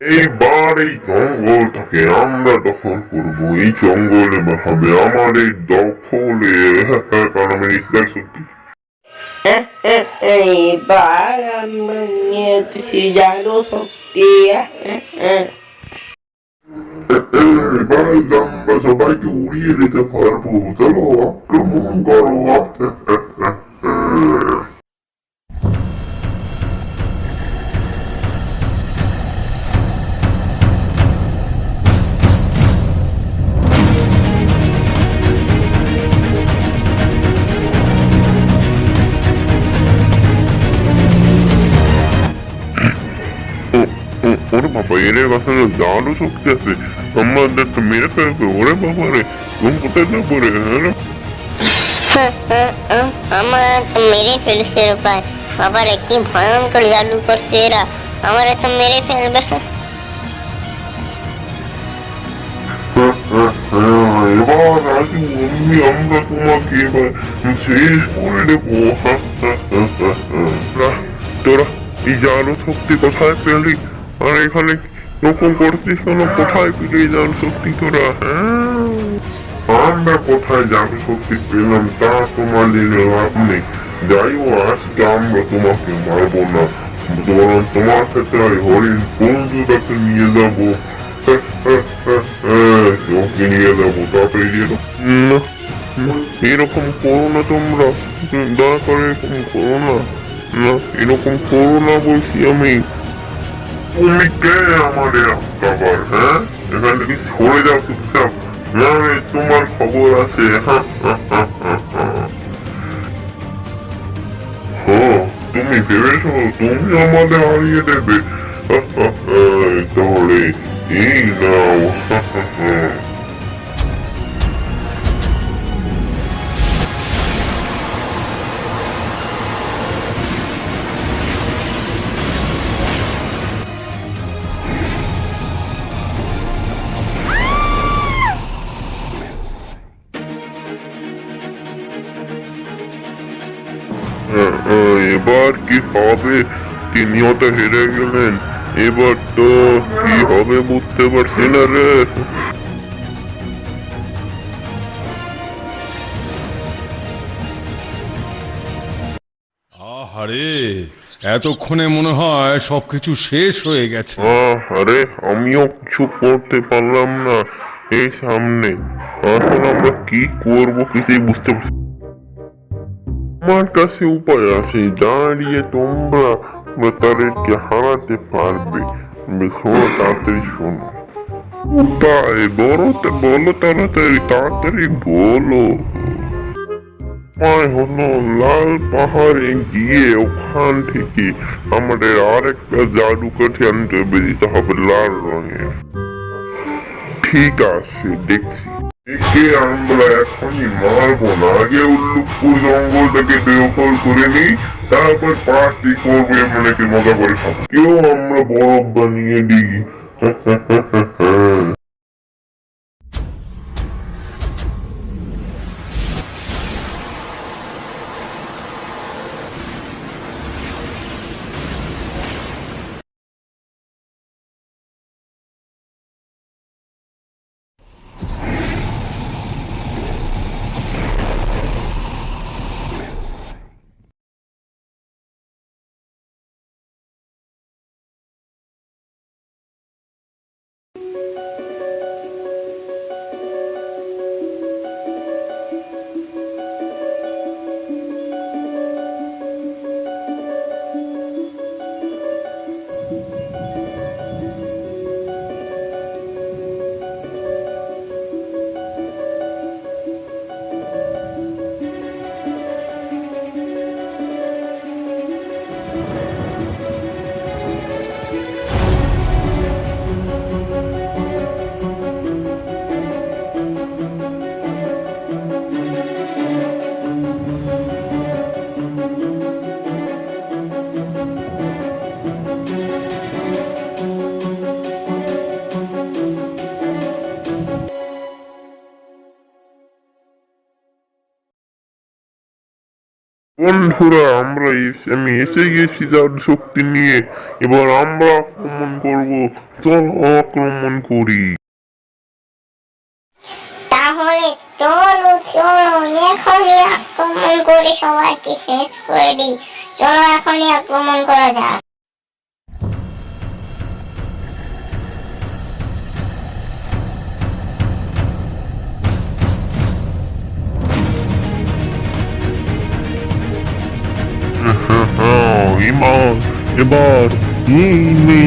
এইবার এই জঙ্গলটাকে আমরা দখল করবো। এই জঙ্গল এবার হবে আমাদের দখলে। কারণ আমি নিশ্চিত সত্যি। এবার আমরা নিয়েছি জাদু শক্তি। এবার আমরা সবাইকে উড়িয়ে দিতে পারবো। চলো আক্রমণ করো। ওরে বাবা, এর আসলে দারুণ শক্তি আছে। আমাদেরকে মেরে ফেলবে। ওরে বাবা রে, তুমি কোথায় যাবো রে? আমার তো মেরে ফেলছে প্রায়। আবার একটি ভয়ঙ্কর জাদু করছে এরা, আমার তো মেরে ফেলবে। এবার রাজু, আমরা তোমাকে এবার শেষ করে দেবো। তোরা এই জাদু শক্তি কোথায় পেলি? আর এখানে এরকম করছিস কেন? কোথায় পেলি এই জাদু শক্তি তোরা? আমরা কোথায় জাদু শক্তি পেলাম তা তোমার জেনে লাভ নেই। যাই হোক, আজকে আমরা তোমাকে মারবো না, বরং তোমার সাথে হরিণ বন্ধুটাকে নিয়ে যাবো। ওকে নিয়ে যাবো তাড়াতাড়ি দিয়ে দাও। না, এরকম করো না তোমরা, দয়া করে এরকম করো না। না, এরকম করো না বলছি আমি। তুমি কে আমাদের আটকাবার? হ্যাঁ, এখান থেকে সরে যাও চুপচাপ। না, তোমার খবর আছে। তুমি ভেবেছো তুমি আমাদের হারিয়ে দেবে? তাহলে এই নাও। এবার কি হবে? তিনিও তো হেরে গেলেন। এবার তো কি হবে বুঝতে পারছি না রে। আহারে, এতক্ষণে মনে হয় সবকিছু শেষ হয়ে গেছে। আরে, আমিও কিছু করতে পারলাম না এই সামনে। এখন আমরা কি করবো কিছুই বুঝতে পারছি। আমার কাছে উপায় আছে, দাঁড়িয়ে তোমরা তাদেরকে হারাতে পারবে। শোনো, তাড়াতাড়ি শোনো। উপায় বলো, বলো তাড়াতাড়ি, তাড়াতাড়ি বলো। উপায় হলো লাল পাহাড়ে গিয়ে ওখান থেকে আমাদের আর একটা জাদু কাঠি আনতে বেরিতে হবে লাল রঙের। ঠিক আছে, দেখছি। একে আমরা এখনই মারবো না, আগে উল্লুকপুর জঙ্গলটাকে দখল করে নিই, তারপর পার্টি করবো, এমন একটি মজা করে খাবো। কেউ আমরা বরফ বানিয়ে দিই। বন্ধুরা আমি এসে গেছি জাদু শক্তি নিয়ে। এবার আমরা আক্রমণ করব। চলো আক্রমণ করি। তাহলে চলো চলো এখনই আক্রমণ করে সবাইকে শেষ করে দিই। চলো এখনই আক্রমণ করা যাক। এবার এই নে।